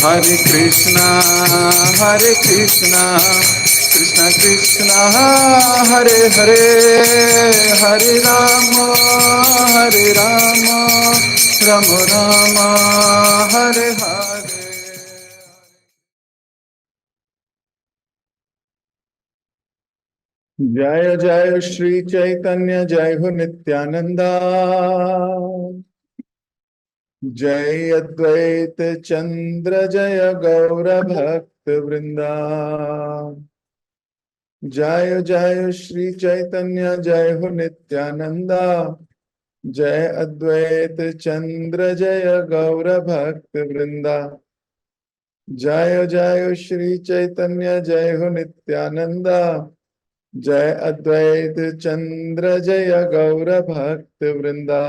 Hare Krishna, Hare Krishna, Krishna Krishna, Hare Hare, Hare Rama, Hare Rama, Rama Rama, Hare Hare. जय जय श्री चैतन्य, जय हो नित्यानंदा, जय अद्वैत चंद्र, जय गौर भक्त वृंदा। जय जय श्री चैतन्य, जय हो नित्यानंदा, जय अद्वैत चंद्र, जय गौर भक्त वृंदा। जय जय श्री चैतन्य, जय हो नित्यानंदा, जय अद्वैत चंद्र, जय गौर भक्त वृंदा।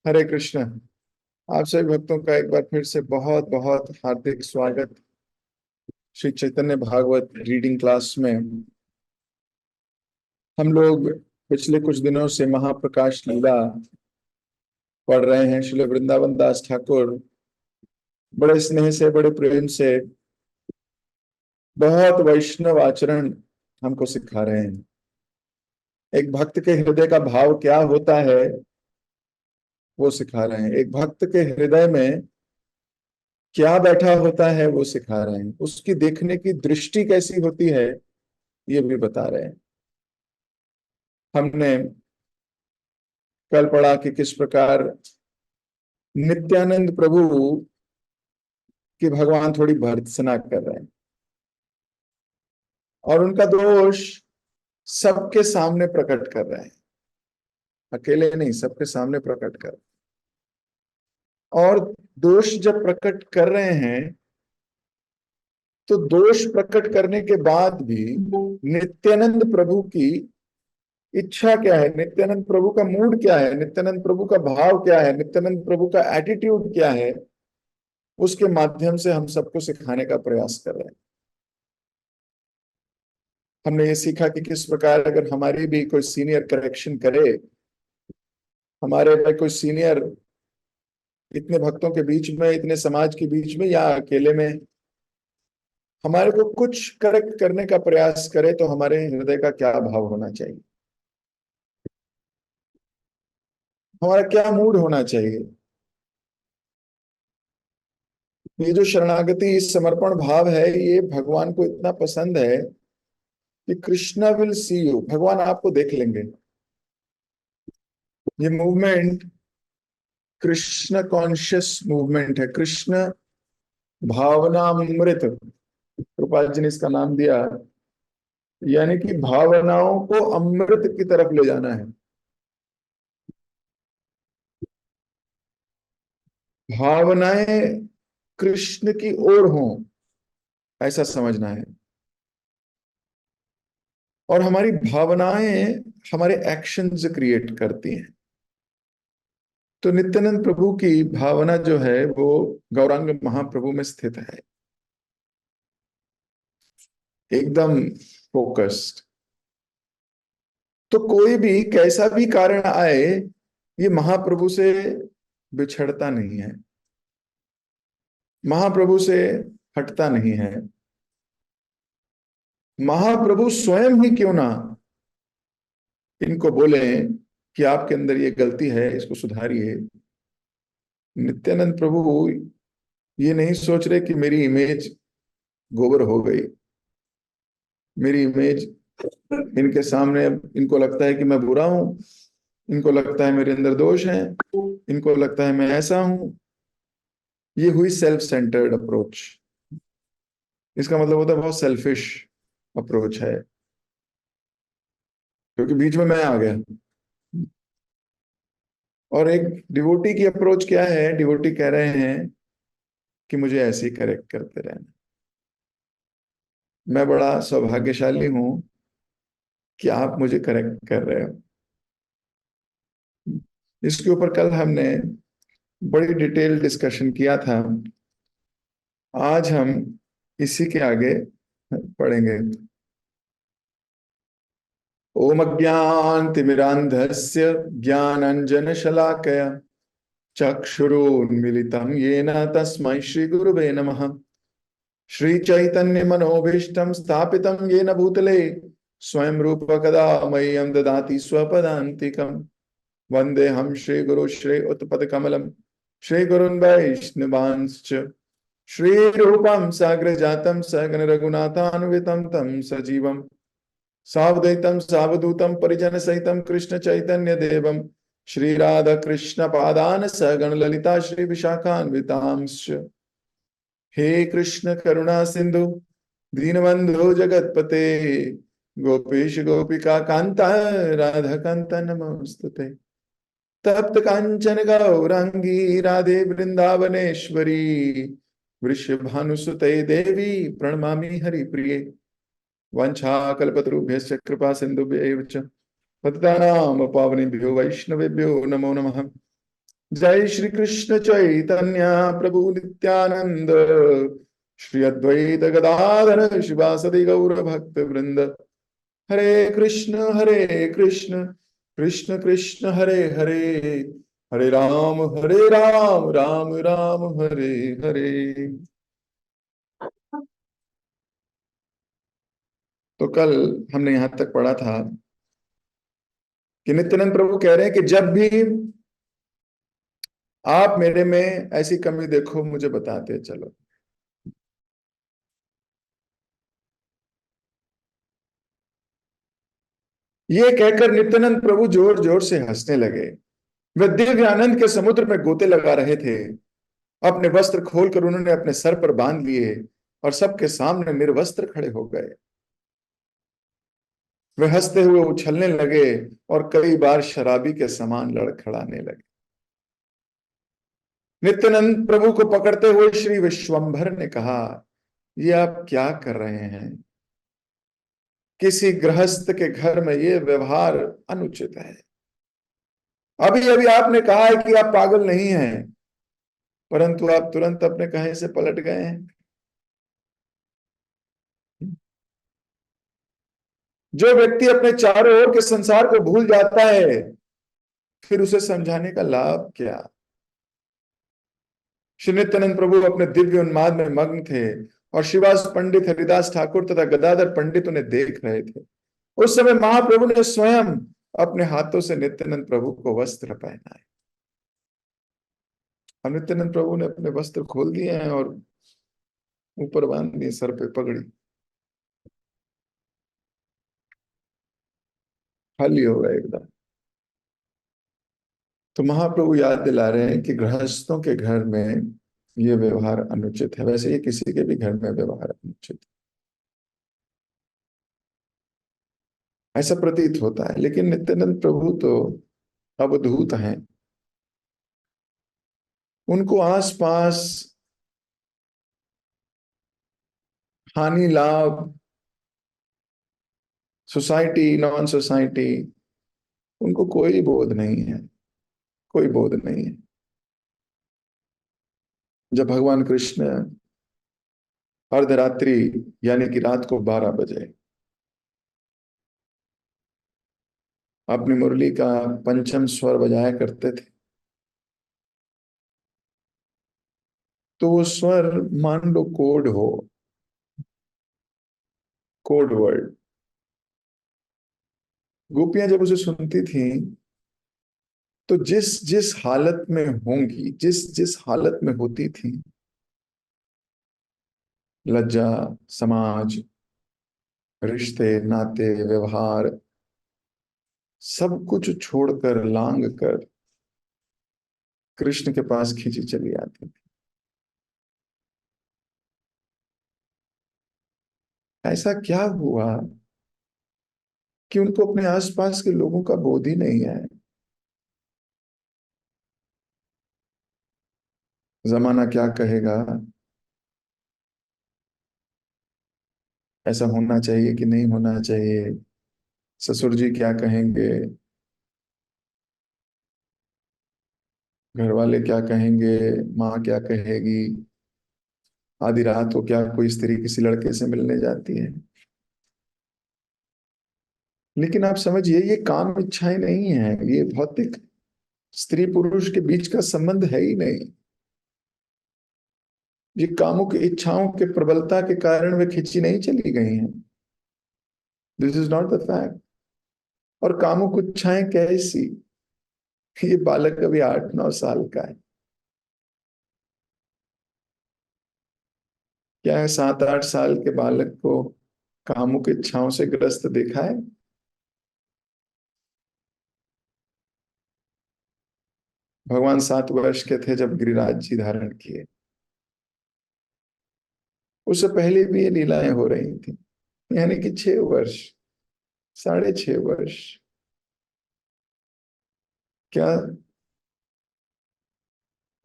हरे कृष्ण। आप सभी भक्तों का एक बार फिर से बहुत बहुत हार्दिक स्वागत श्री चैतन्य भागवत रीडिंग क्लास में। हम लोग पिछले कुछ दिनों से महाप्रकाश लीला पढ़ रहे हैं। श्री वृंदावन दास ठाकुर बड़े स्नेह से, बड़े प्रेम से बहुत वैष्णव आचरण हमको सिखा रहे हैं। एक भक्त के हृदय का भाव क्या होता है वो सिखा रहे हैं। एक भक्त के हृदय में क्या बैठा होता है वो सिखा रहे हैं। उसकी देखने की दृष्टि कैसी होती है ये भी बता रहे हैं। हमने कल पढ़ा कि किस प्रकार नित्यानंद प्रभु की भगवान थोड़ी भर्त्सना कर रहे हैं और उनका दोष सबके सामने प्रकट कर रहे हैं। अकेले नहीं, सबके सामने प्रकट कर। और दोष जब प्रकट कर रहे हैं तो दोष प्रकट करने के बाद भी नित्यानंद प्रभु की इच्छा क्या है, नित्यानंद प्रभु का मूड क्या है, नित्यानंद प्रभु का भाव क्या है, नित्यानंद प्रभु का एटीट्यूड क्या है, उसके माध्यम से हम सबको सिखाने का प्रयास कर रहे हैं। हमने ये सीखा कि किस प्रकार अगर हमारी भी कोई सीनियर करेक्शन करे, हमारे में कोई सीनियर इतने भक्तों के बीच में, इतने समाज के बीच में या अकेले में हमारे को कुछ करेक्ट करने का प्रयास करे तो हमारे हृदय का क्या भाव होना चाहिए, हमारा क्या मूड होना चाहिए। ये जो शरणागति, समर्पण भाव है, ये भगवान को इतना पसंद है कि कृष्णा विल सी यू, भगवान आपको देख लेंगे। ये मूवमेंट कृष्ण कॉन्शियस मूवमेंट है, कृष्ण भावनामृत, प्रभुपाद जी ने इसका नाम दिया, यानी कि भावनाओं को अमृत की तरफ ले जाना है। भावनाएं कृष्ण की ओर हों ऐसा समझना है, और हमारी भावनाएं हमारे एक्शंस क्रिएट करती हैं। तो नित्यानंद प्रभु की भावना जो है वो गौरांग महाप्रभु में स्थित है, एकदम फोकस्ड। तो कोई भी कैसा भी कारण आए, ये महाप्रभु से बिछड़ता नहीं है, महाप्रभु से हटता नहीं है। महाप्रभु स्वयं ही क्यों ना इनको बोले कि आपके अंदर ये गलती है, इसको सुधारिए। नित्यानंद प्रभु ये नहीं सोच रहे कि मेरी इमेज गोबर हो गई, मेरी इमेज इनके सामने, इनको लगता है कि मैं बुरा हूं, इनको लगता है मेरे अंदर दोष है, इनको लगता है मैं ऐसा हूं। ये हुई सेल्फ सेंटर्ड अप्रोच। इसका मतलब होता है बहुत सेल्फिश अप्रोच है, क्योंकि बीच में मैं आ गया। और एक डिवोटी की अप्रोच क्या है, डिवोटी कह रहे हैं कि मुझे ऐसे ही करेक्ट करते रहना। मैं बड़ा सौभाग्यशाली हूं कि आप मुझे करेक्ट कर रहे हो। इसके ऊपर कल हमने बड़ी डिटेल डिस्कशन किया था। आज हम इसी के आगे पढ़ेंगे। ओम अज्ञानतिमिरान्धस्य ज्ञानांजनशलाकया चक्षुरुन्मिलितं येन तस्मै श्रीगुरुवे नमः। श्रीचैतन्यमनोभीष्टं स्थापितं येन भूतले स्वयं रूप कदा मह्यं ददाति स्वपदान्तिकम्। वन्देऽहं श्रीगुरु श्रीयुतपदकमलं श्रीगुरुन् वैष्णवांश्च श्रीरूपं साग्रजातं सहगण रघुनाथान्वितं तं सजीवं सावधैतं सावधूतं परिजनसहितं कृष्ण चैतन्य देवं श्री राधा कृष्ण पादान सहगण ललिता श्री विशाखान्वितांश्च। हे कृष्ण करुणा सिंधु दीनबंधु जगतपते गोपेश गोपिका कांता राधा कांता नमोस्तुते। तप्त कांचन गौरांगी राधे वृंदावनेश्वरी वृषभानुसुते देवी प्रणमामि हरिप्रिये। वंशाकल्पतरुभ्यश्च कृपा सिन्धुभ्यैव च पतितानां पावनेभ्यो वैष्णवेभ्यो नमो नमः। जय श्री कृष्ण चैतन्य प्रभु नित्यानंद श्री अद्वैत गदाधर शिवासदि गौर भक्त वृंद। हरे कृष्ण कृष्ण कृष्ण हरे हरे हरे राम राम राम हरे हरे। तो कल हमने यहां तक पढ़ा था कि नित्यानंद प्रभु कह रहे हैं कि जब भी आप मेरे में ऐसी कमी देखो मुझे बताते चलो। ये कहकर नित्यानंद प्रभु जोर जोर से हंसने लगे। वे दिव्य आनंद के समुद्र में गोते लगा रहे थे। अपने वस्त्र खोलकर उन्होंने अपने सर पर बांध लिए और सबके सामने निर्वस्त्र खड़े हो गए। वे हंसते हुए उछलने लगे और कई बार शराबी के समान लड़खड़ाने लगे। नित्यानंद प्रभु को पकड़ते हुए श्री विश्वंभर ने कहा, ये आप क्या कर रहे हैं? किसी गृहस्थ के घर में ये व्यवहार अनुचित है। अभी अभी आपने कहा है कि आप पागल नहीं हैं, परंतु आप तुरंत अपने कहे से पलट गए हैं। जो व्यक्ति अपने चारों ओर के संसार को भूल जाता है, फिर उसे समझाने का लाभ क्या? श्री नित्यानंद प्रभु अपने दिव्य उन्माद में मग्न थे और शिवास पंडित, हरिदास ठाकुर तथा गदाधर पंडित उन्हें देख रहे थे। उस समय महाप्रभु ने स्वयं अपने हाथों से नित्यानंद प्रभु को वस्त्र पहनाए। और नित्यानंद प्रभु ने अपने वस्त्र खोल दिए हैं और ऊपर बांध दिए, सर पे पगड़ी, खाली हो गए एकदम। तो महाप्रभु याद दिला रहे हैं कि गृहस्थों के घर में ये व्यवहार अनुचित है। वैसे ये किसी के भी घर में व्यवहार अनुचित है, ऐसा प्रतीत होता है। लेकिन नित्यानंद प्रभु तो अवधूत हैं। उनको आसपास हानि लाभ, सोसाइटी नॉन सोसाइटी, उनको कोई बोध नहीं है, कोई बोध नहीं है। जब भगवान कृष्ण अर्धरात्रि यानी कि रात को 12 बजे अपनी मुरली का पंचम स्वर बजाया करते थे, तो वो स्वर मान लो कोड हो, कोड वर्ड। गोपियां जब उसे सुनती थी तो जिस जिस हालत में होंगी, जिस जिस हालत में होती थी, लज्जा, समाज, रिश्ते नाते व्यवहार, सब कुछ छोड़कर लांग कर कृष्ण के पास खींची चली आती थी। ऐसा क्या हुआ कि उनको अपने आसपास के लोगों का बोध ही नहीं है? जमाना क्या कहेगा, ऐसा होना चाहिए कि नहीं होना चाहिए, ससुर जी क्या कहेंगे, घर वाले क्या कहेंगे, माँ क्या कहेगी, आधी रात को क्या कोई स्त्री किसी लड़के से मिलने जाती है। लेकिन आप समझिए, ये काम इच्छाएं नहीं है, ये भौतिक स्त्री पुरुष के बीच का संबंध है ही नहीं। ये कामुक इच्छाओं के प्रबलता के कारण वे खिंची नहीं चली गई हैं। This is not the fact. और कामुक इच्छाएं कैसी? ये बालक अभी 8-9 साल का है। क्या है 7-8 साल के बालक को कामुक इच्छाओं से ग्रस्त देखा है? भगवान 7 वर्ष के थे जब गिरिराज जी धारण किए। उससे पहले भी ये लीलाएं हो रही थी, यानी कि 6 वर्ष, 6.5 वर्ष। क्या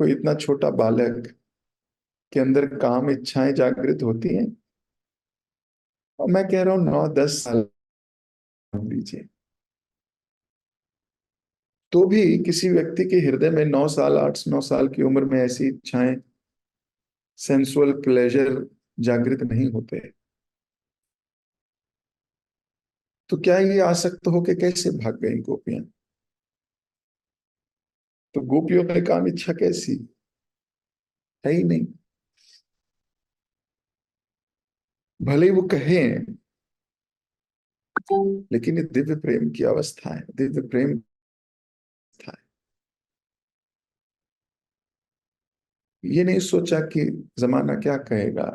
कोई इतना छोटा बालक के अंदर काम इच्छाएं जागृत होती हैं? और मैं कह रहा हूं 9-10 साल लीजिए, तो भी किसी व्यक्ति के हृदय में 9 साल, 8-9 साल की उम्र में ऐसी इच्छाएं, सेंसुअल प्लेजर जागृत नहीं होते। तो क्या ये आसक्त होके कैसे भाग गई गोपियां? तो गोपियों में काम इच्छा कैसी? है ही नहीं। भले ही वो कहें, लेकिन ये दिव्य प्रेम की अवस्था है, दिव्य प्रेम था। ये नहीं सोचा कि जमाना क्या कहेगा।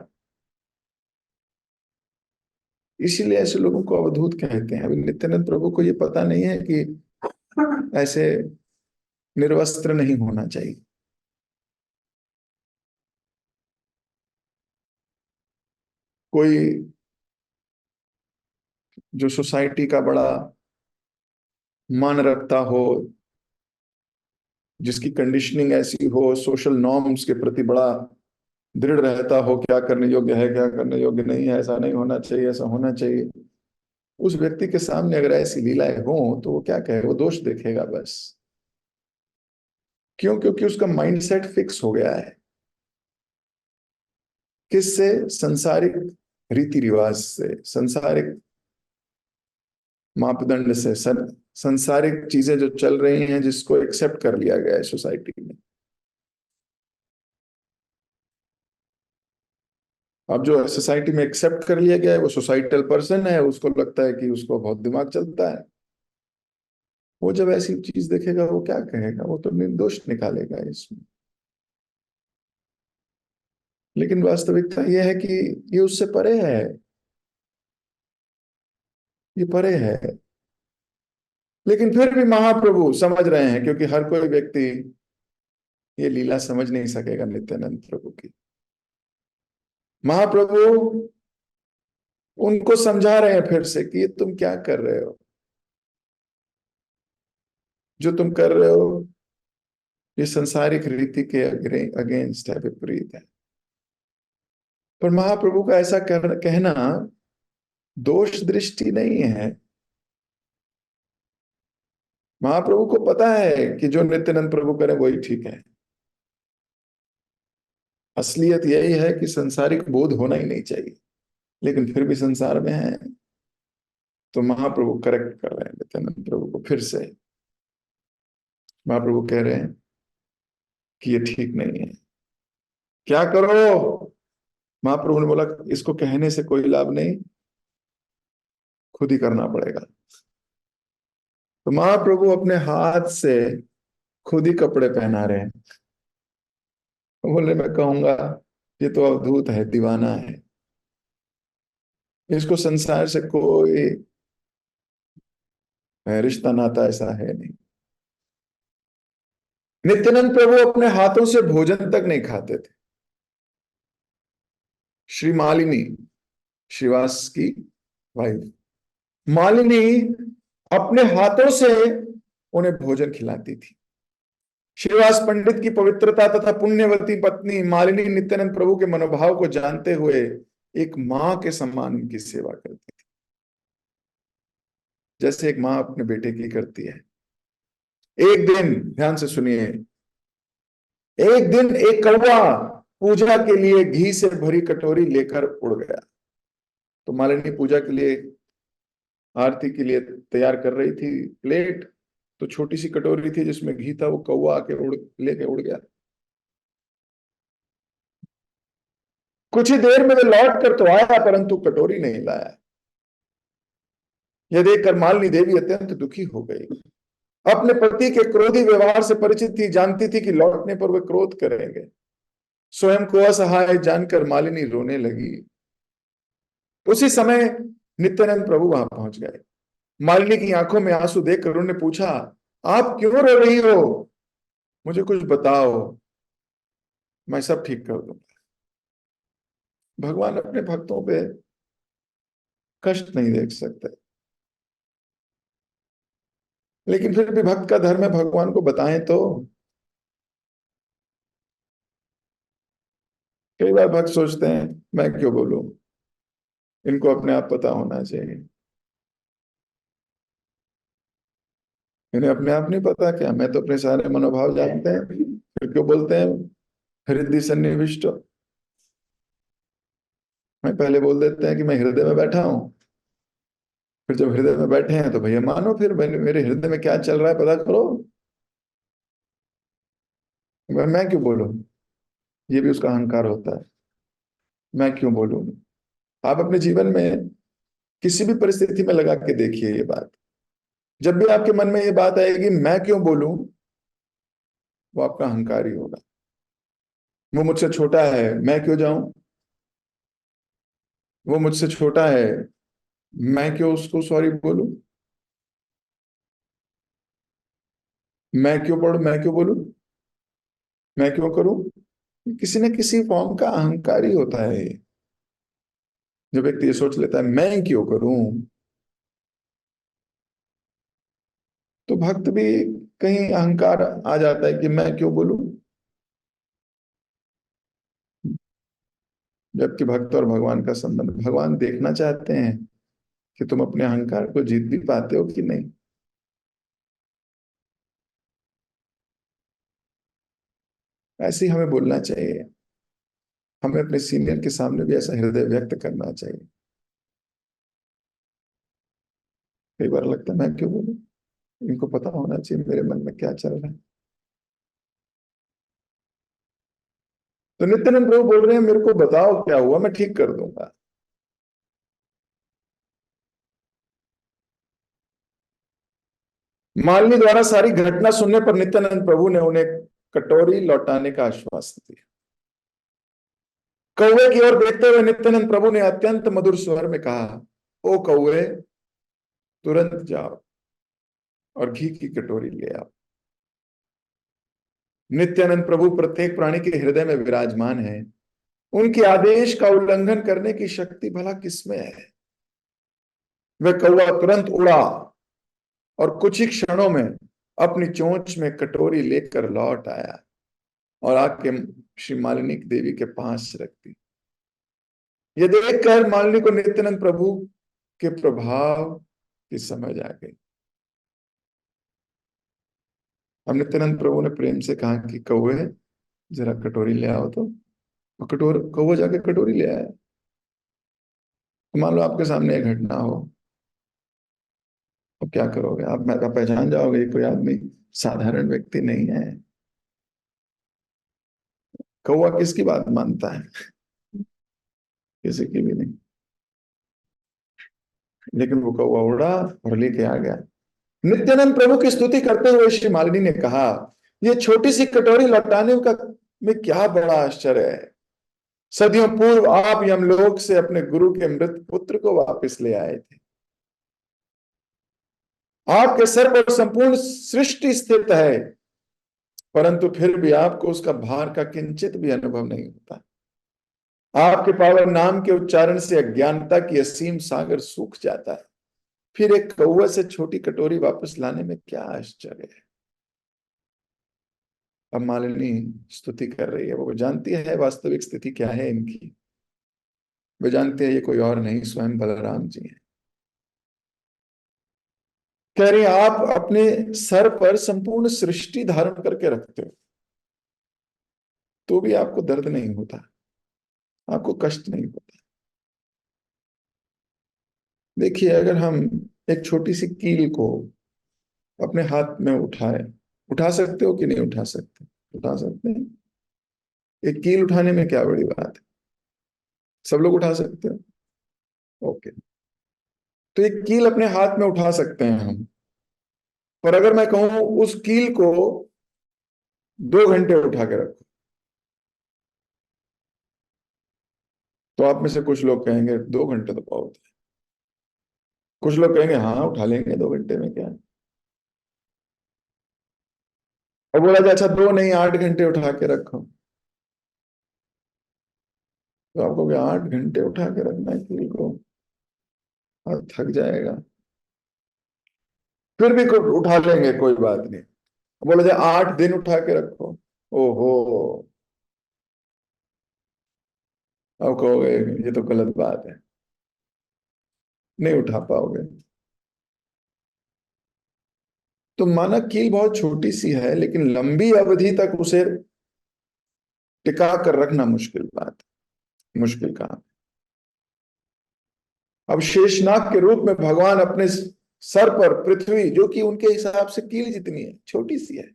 इसीलिए ऐसे लोगों को अवधूत कहते हैं। अभी नित्यानंद प्रभु को ये पता नहीं है कि ऐसे निर्वस्त्र नहीं होना चाहिए। कोई जो सोसाइटी का बड़ा मान रखता हो, जिसकी कंडीशनिंग ऐसी हो, सोशल नॉर्म्स के प्रति बड़ा दृढ़ रहता हो, क्या करने योग्य है, क्या करने योग्य नहीं है, ऐसा नहीं होना चाहिए, ऐसा होना चाहिए, उस व्यक्ति के सामने अगर ऐसी लीलाएं हो तो वो क्या कहे? वो दोष देखेगा बस। क्यों? क्योंकि उसका माइंडसेट फिक्स हो गया है। किससे? संसारिक रीति रिवाज से, संसारिक मापदंड से, संसारिक चीजें जो चल रही हैं, जिसको एक्सेप्ट कर लिया गया है सोसाइटी में। अब जो सोसाइटी में एक्सेप्ट कर लिया गया है वो सोसाइटल पर्सन है, उसको लगता है कि उसको बहुत दिमाग चलता है। वो जब ऐसी चीज देखेगा वो क्या कहेगा? वो तो निर्दोष निकालेगा इसमें। लेकिन वास्तविकता यह है कि ये उससे परे है, ये परे है। लेकिन फिर भी महाप्रभु समझ रहे हैं, क्योंकि हर कोई व्यक्ति ये लीला समझ नहीं सकेगा नित्यानंद प्रभु की। महाप्रभु उनको समझा रहे हैं फिर से कि ये तुम क्या कर रहे हो, जो तुम कर रहे हो ये संसारिक रीति के अगेंस्ट है, विपरीत है। पर महाप्रभु का ऐसा कहना दोष दृष्टि नहीं है। महाप्रभु को पता है कि जो नित्यानंद प्रभु करे वही ठीक है। असलियत यही है कि संसारिक बोध होना ही नहीं चाहिए, लेकिन फिर भी संसार में है। तो महाप्रभु करेक्ट कर रहे हैं नित्यानंद प्रभु को फिर से। महाप्रभु कह रहे हैं कि ये ठीक नहीं है, क्या करो? महाप्रभु ने बोला इसको कहने से कोई लाभ नहीं, खुद ही करना पड़ेगा। तो महाप्रभु अपने हाथ से खुद ही कपड़े पहना रहे हैं। बोले मैं कहूंगा ये तो अवधूत है, दीवाना है, इसको संसार से कोई रिश्ता नाता ऐसा है नहीं। नित्यानंद प्रभु अपने हाथों से भोजन तक नहीं खाते थे। श्री मालिनी, श्रीवास की वाइफ मालिनी अपने हाथों से उन्हें भोजन खिलाती थी। श्रीवास पंडित की पवित्रता तथा पुण्यवती पत्नी मालिनी नित्यानंद प्रभु के मनोभाव को जानते हुए एक मां के समान उनकी सेवा करती थी, जैसे एक मां अपने बेटे की करती है। एक दिन, ध्यान से सुनिए, एक दिन एक कौवा पूजा के लिए घी से भरी कटोरी लेकर उड़ गया। तो मालिनी पूजा के लिए, आरती के लिए तैयार कर रही थी प्लेट, तो छोटी सी कटोरी थी जिसमें घी था, वो कौवा आके उड़ लेके उड़ गया। कुछ ही देर में वो लौट कर तो आया, परंतु कटोरी नहीं लाया। यह देखकर मालिनी देवी अत्यंत दुखी हो गई। अपने पति के क्रोधी व्यवहार से परिचित थी, जानती थी कि लौटने पर वे क्रोध करेंगे। स्वयं को असहाय जानकर मालिनी रोने लगी। उसी समय नित्यानंद प्रभु वहां पहुंच गए। मालिनी की आंखों में आंसू देखकर उन्होंने पूछा, आप क्यों रो रही हो? मुझे कुछ बताओ, मैं सब ठीक कर दूंगा। भगवान अपने भक्तों पे कष्ट नहीं देख सकते, लेकिन फिर भी भक्त का धर्म है भगवान को बताएं तो। कई बार भक्त सोचते हैं, मैं क्यों बोलूं, इनको अपने आप पता होना चाहिए। इन्हें अपने आप नहीं पता क्या? मैं तो अपने सारे मनोभाव जानते हैं, फिर क्यों बोलते हैं हृदय सन्निविष्ट। मैं पहले बोल देते हैं कि मैं हृदय में बैठा हूं, फिर जब हृदय में बैठे हैं तो भैया मानो, फिर मेरे हृदय में क्या चल रहा है पता करो। मैं क्यों बोलूं? ये भी उसका अहंकार होता है। मैं क्यों बोलूं? आप अपने जीवन में किसी भी परिस्थिति में लगा के देखिए ये बात। जब भी आपके मन में ये बात आएगी मैं क्यों बोलूं, वो आपका अहंकार ही होगा। वो मुझसे छोटा है, मैं क्यों जाऊं? वो मुझसे छोटा है, मैं क्यों उसको सॉरी बोलूं? मैं क्यों पढ़ू, मैं क्यों बोलूं, मैं क्यों करूं? किसी न किसी फॉर्म का अहंकार ही होता है ये। जो व्यक्ति ये सोच लेता है मैं क्यों करूं, तो भक्त भी कहीं अहंकार आ जाता है कि मैं क्यों बोलूं। जबकि भक्त और भगवान का संबंध, भगवान देखना चाहते हैं कि तुम अपने अहंकार को जीत भी पाते हो कि नहीं। ऐसे ही हमें बोलना चाहिए। हमें अपने सीनियर के सामने भी ऐसा हृदय व्यक्त करना चाहिए। कई बार लगता है मैं क्यों बोलूं, इनको पता होना चाहिए मेरे मन में क्या चल रहा है। तो नित्यानंद प्रभु बोल रहे हैं मेरे को बताओ क्या हुआ, मैं ठीक कर दूंगा। मालिनी द्वारा सारी घटना सुनने पर नित्यानंद प्रभु ने उन्हें कटोरी लौटाने का आश्वासन दिया। कौवे की ओर देखते हुए नित्यानंद प्रभु ने अत्यंत मधुर स्वर में कहा, ओ कौवे, तुरंत जाओ और घी की कटोरी ले आओ। नित्यानंद प्रभु प्रत्येक प्राणी के हृदय में विराजमान है। उनके आदेश का उल्लंघन करने की शक्ति भला किसमें है? वह कौवा तुरंत उड़ा और कुछ ही क्षणों में अपनी चोंच में कटोरी लेकर लौट आया और आके श्री मालिनी देवी के पास रख दी। ये देखकर मालिनी को नित्यानंद प्रभु के प्रभाव की समझ आ गई। अब नित्यानंद प्रभु ने प्रेम से कहा कि कौवे, जरा कटोरी ले आओ तो। कौवा जाके कटोरी ले आया। तो मान लो आपके सामने एक घटना हो, अब क्या करोगे आप? मैं पहचान जाओगे ये कोई आदमी साधारण व्यक्ति नहीं है। कौवा किसकी बात मानता है? किसी की भी नहीं। लेकिन वो कौवा उड़ा और लेके आ गया। नित्यानंद प्रभु की स्तुति करते हुए श्री मालिनी ने कहा, ये छोटी सी कटोरी लौटाने का में क्या बड़ा आश्चर्य है। सदियों पूर्व आप यमलोक से अपने गुरु के मृत पुत्र को वापस ले आए थे। आपके सर पर संपूर्ण सृष्टि स्थित है, परंतु फिर भी आपको उसका भार का किंचित भी अनुभव नहीं होता। आपके पावन नाम के उच्चारण से अज्ञानता की असीम सागर सूख जाता है। फिर एक कौवा से छोटी कटोरी वापस लाने में क्या आश्चर्य है। अब मालिनी स्तुति कर रही है, वो जानती है वास्तविक स्थिति क्या है इनकी। वे जानते हैं ये कोई और नहीं, स्वयं बलराम जी हैं। कह रही हैं, आप अपने सर पर संपूर्ण सृष्टि धारण करके रखते हो, तो भी आपको दर्द नहीं होता, आपको कष्ट नहीं होता। देखिए, अगर हम एक छोटी सी कील को अपने हाथ में उठाए। उठा सकते हो कि नहीं उठा सकते? उठा सकते हैं। एक कील उठाने में क्या बड़ी बात है, सब लोग उठा सकते हो। ओके, तो एक कील अपने हाथ में उठा सकते हैं हम। पर अगर मैं कहूं उस कील को 2 घंटे उठा के रखो, तो आप में से कुछ लोग कहेंगे 2 घंटे तो बहुत है। कुछ लोग कहेंगे हाँ उठा लेंगे 2 घंटे में क्या है। और बोला जाए अच्छा 2 नहीं 8 घंटे उठा के रखो, तो आपको क्या 8 घंटे उठा के रखना है कील को? और थक जाएगा। फिर भी उठा लेंगे, कोई बात नहीं। बोला जाए 8 दिन उठा के रखो, ओहो, अब कहोगे ये तो गलत बात है, नहीं उठा पाओगे। तो माना कील बहुत छोटी सी है, लेकिन लंबी अवधि तक उसे टिका कर रखना मुश्किल बात है, मुश्किल काम। अब शेषनाग के रूप में भगवान अपने सर पर पृथ्वी, जो कि उनके हिसाब से कील जितनी है, छोटी सी है,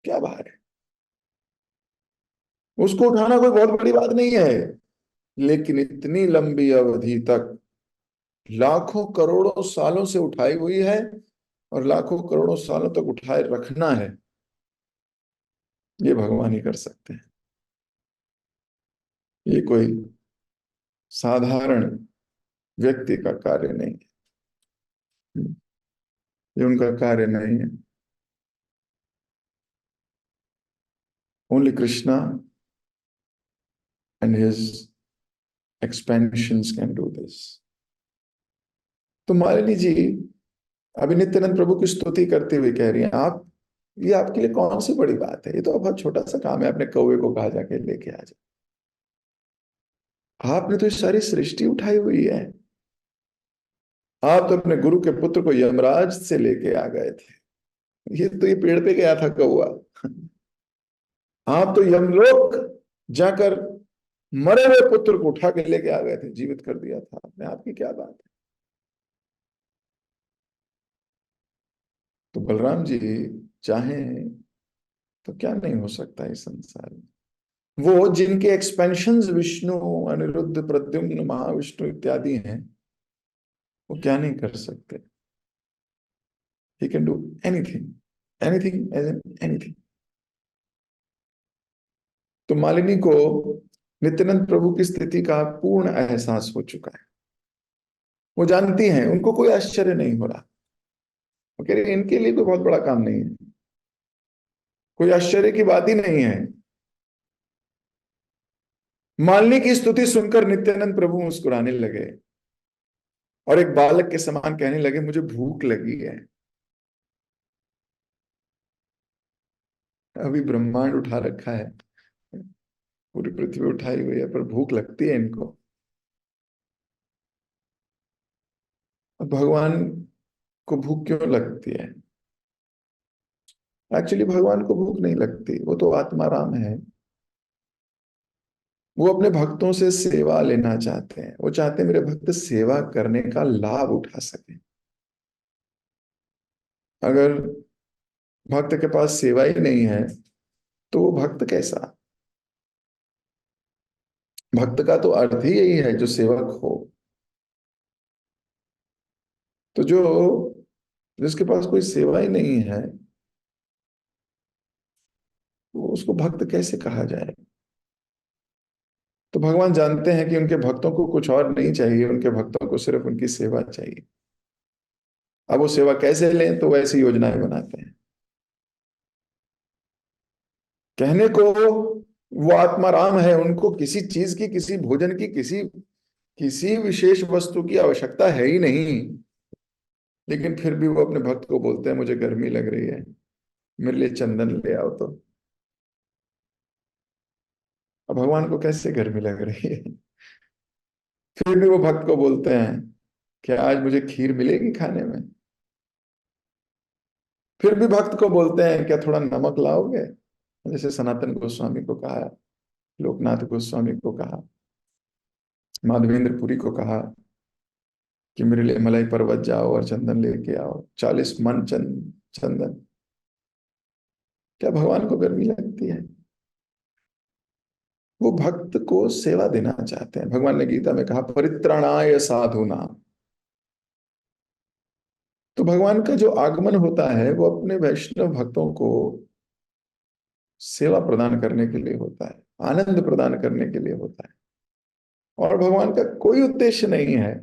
क्या बात है, उसको उठाना कोई बहुत बड़ी बात नहीं है। लेकिन इतनी लंबी अवधि तक, लाखों करोड़ों सालों से उठाई हुई है, और लाखों करोड़ों सालों तक उठाए रखना है, ये भगवान ही कर सकते हैं। ये कोई साधारण व्यक्ति का कार्य नहीं है, ये उनका कार्य नहीं है। Only Krishna and his expansions can do this. तो मालिनी जी अभी नित्यानंद प्रभु की स्तुति करते हुए कह रही हैं, आप, ये आपके लिए कौन सी बड़ी बात है, ये तो बहुत छोटा सा काम है, अपने कौवे को कहा जाके लेके आ जाए। आपने तो ये सारी सृष्टि उठाई हुई है। आप तो अपने गुरु के पुत्र को यमराज से लेके आ गए थे, ये पेड़ पे गया था कौवा। आप तो यमलोक जाकर मरे हुए पुत्र को उठा के लेके आ गए थे, जीवित कर दिया था आपने, आपकी क्या बात है। तो बलराम जी चाहें तो क्या नहीं हो सकता इस संसार में। वो जिनके एक्सपेंशंस विष्णु, अनिरुद्ध, प्रद्युम्न, महाविष्णु इत्यादि हैं, वो क्या नहीं कर सकते। He can do anything, anything as an anything. तो मालिनी को नित्यानंद प्रभु की स्थिति का पूर्ण एहसास हो चुका है। वो जानती हैं, उनको कोई आश्चर्य नहीं हो रहा। वो कह रही इनके लिए कोई बहुत बड़ा काम नहीं है, कोई आश्चर्य की बात ही नहीं है। मालिनी की स्तुति सुनकर नित्यानंद प्रभु मुस्कुराने लगे, और एक बालक के समान कहने लगे मुझे भूख लगी है। अभी ब्रह्मांड उठा रखा है, पूरी पृथ्वी उठाई हुई है, पर भूख लगती है इनको। अब भगवान को भूख क्यों लगती है? एक्चुअली भगवान को भूख नहीं लगती, वो तो आत्माराम है। वो अपने भक्तों से सेवा लेना चाहते हैं, वो चाहते हैं मेरे भक्त सेवा करने का लाभ उठा सके। अगर भक्त के पास सेवा ही नहीं है, तो वो भक्त कैसा? भक्त का तो अर्थ ही यही है, जो सेवक हो। तो जो, जिसके पास कोई सेवा ही नहीं है, वो उसको भक्त कैसे कहा जाए? तो भगवान जानते हैं कि उनके भक्तों को कुछ और नहीं चाहिए, उनके भक्तों को सिर्फ उनकी सेवा चाहिए। अब वो सेवा कैसे लें, तो वैसी योजनाएं बनाते हैं। कहने को वो आत्माराम है, उनको किसी चीज की, किसी भोजन की, किसी किसी विशेष वस्तु की आवश्यकता है ही नहीं। लेकिन फिर भी वो अपने भक्त को बोलते हैं मुझे गर्मी लग रही है, मेरे लिए चंदन ले आओ। तो अब भगवान को कैसे गर्मी लग रही है, फिर भी वो भक्त को बोलते हैं कि आज मुझे खीर मिलेगी खाने में। फिर भी भक्त को बोलते हैं क्या थोड़ा नमक लाओगे? जैसे सनातन गोस्वामी को कहा, लोकनाथ गोस्वामी को कहा, माधवेंद्र पुरी को कहा कि मेरे लिए मलाई पर्वत जाओ और चंदन लेके आओ, 40 मन चंदन। क्या भगवान को गर्मी लगती है? वो भक्त को सेवा देना चाहते हैं। भगवान ने गीता में कहा परित्राणाय साधुना। तो भगवान का जो आगमन होता है वो अपने वैष्णव भक्तों को सेवा प्रदान करने के लिए होता है, आनंद प्रदान करने के लिए होता है। और भगवान का कोई उद्देश्य नहीं है,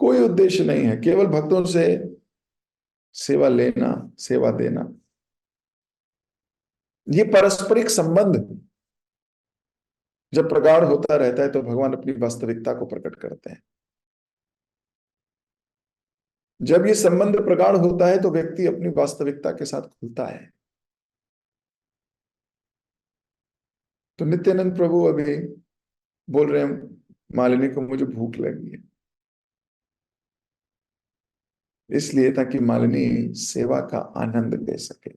कोई उद्देश्य नहीं है, केवल भक्तों से सेवा लेना, सेवा देना। ये पारस्परिक संबंध जब प्रगाढ़ होता रहता है तो भगवान अपनी वास्तविकता को प्रकट करते हैं। जब ये संबंध प्रगाढ़ होता है तो व्यक्ति अपनी वास्तविकता के साथ खुलता है। तो नित्यानंद प्रभु अभी बोल रहे हैं मालिनी को मुझे भूख लगी है, इसलिए ताकि मालिनी सेवा का आनंद ले सके।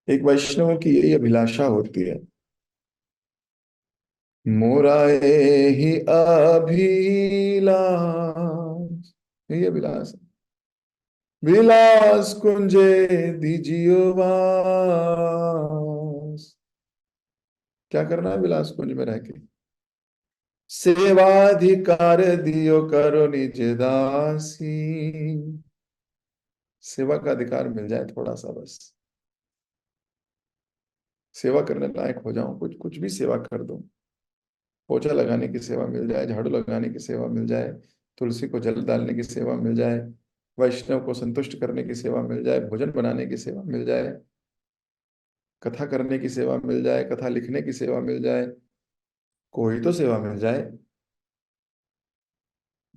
एक वैष्णव की यही अभिलाषा होती है। मोरा ही अभिलाष, यही अभिलाष है। विलास कुंजे दीजियो वास। क्या करना है विलास कुंज में रह के? सेवाधिकार दियो करो निज दासी। सेवा का अधिकार मिल जाए थोड़ा सा बस, सेवा करने लायक हो जाऊं, कुछ कुछ भी सेवा कर दूं। पोछा लगाने की सेवा मिल जाए, झाड़ू लगाने की सेवा मिल जाए, तुलसी को जल डालने की सेवा मिल जाए, वैष्णव को संतुष्ट करने की सेवा मिल जाए, भोजन बनाने की सेवा मिल जाए, कथा करने की सेवा मिल जाए, कथा लिखने की सेवा मिल जाए, कोई तो सेवा मिल जाए।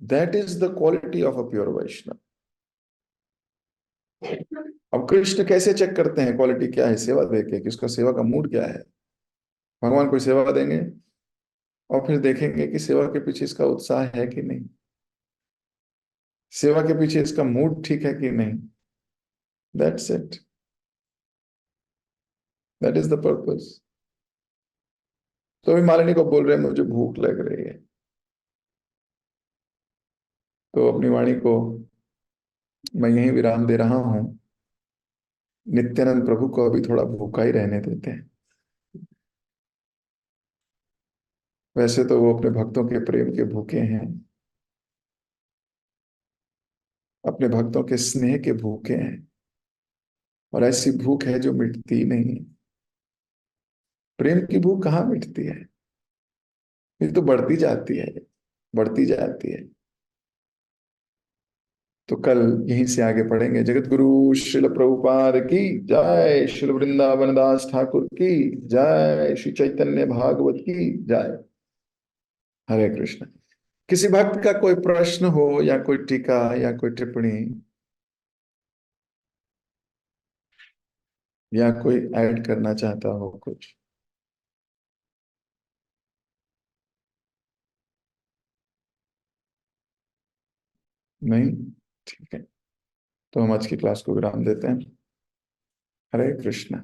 That is the quality of a pure Vaishnav. अब कृष्ण कैसे चेक करते हैं क्वालिटी क्या है सेवा देके, कि उसका सेवा का मूड क्या है? भगवान कोई सेवा देंगे और फिर देखेंगे कि सेवा के पीछे इसका उत्साह है कि नहीं, सेवा के पीछे इसका मूड ठीक है कि नहीं। That's it, that is the purpose. तो अभी मालिनी को बोल रहे हैं मुझे भूख लग रही है, तो अपनी वाणी को मैं यहीं विराम दे रहा हूं। नित्यानंद प्रभु को अभी थोड़ा भूखा ही रहने देते हैं। वैसे तो वो अपने भक्तों के प्रेम के भूखे हैं, अपने भक्तों के स्नेह के भूखे हैं, और ऐसी भूख है जो मिटती नहीं। प्रेम की भूख कहाँ मिटती है? ये तो बढ़ती जाती है, बढ़ती जाती है। तो कल यहीं से आगे पढ़ेंगे। जगत गुरु श्रील प्रभुपाद की जय, श्रील वृंदावन दास ठाकुर की जय, श्री चैतन्य भागवत की जय। हरे कृष्ण। किसी भक्त का कोई प्रश्न हो या कोई टीका या कोई टिप्पणी या कोई ऐड करना चाहता हो कुछ? नहीं? ठीक है, तो हम आज की क्लास को विराम देते हैं। हरे कृष्ण।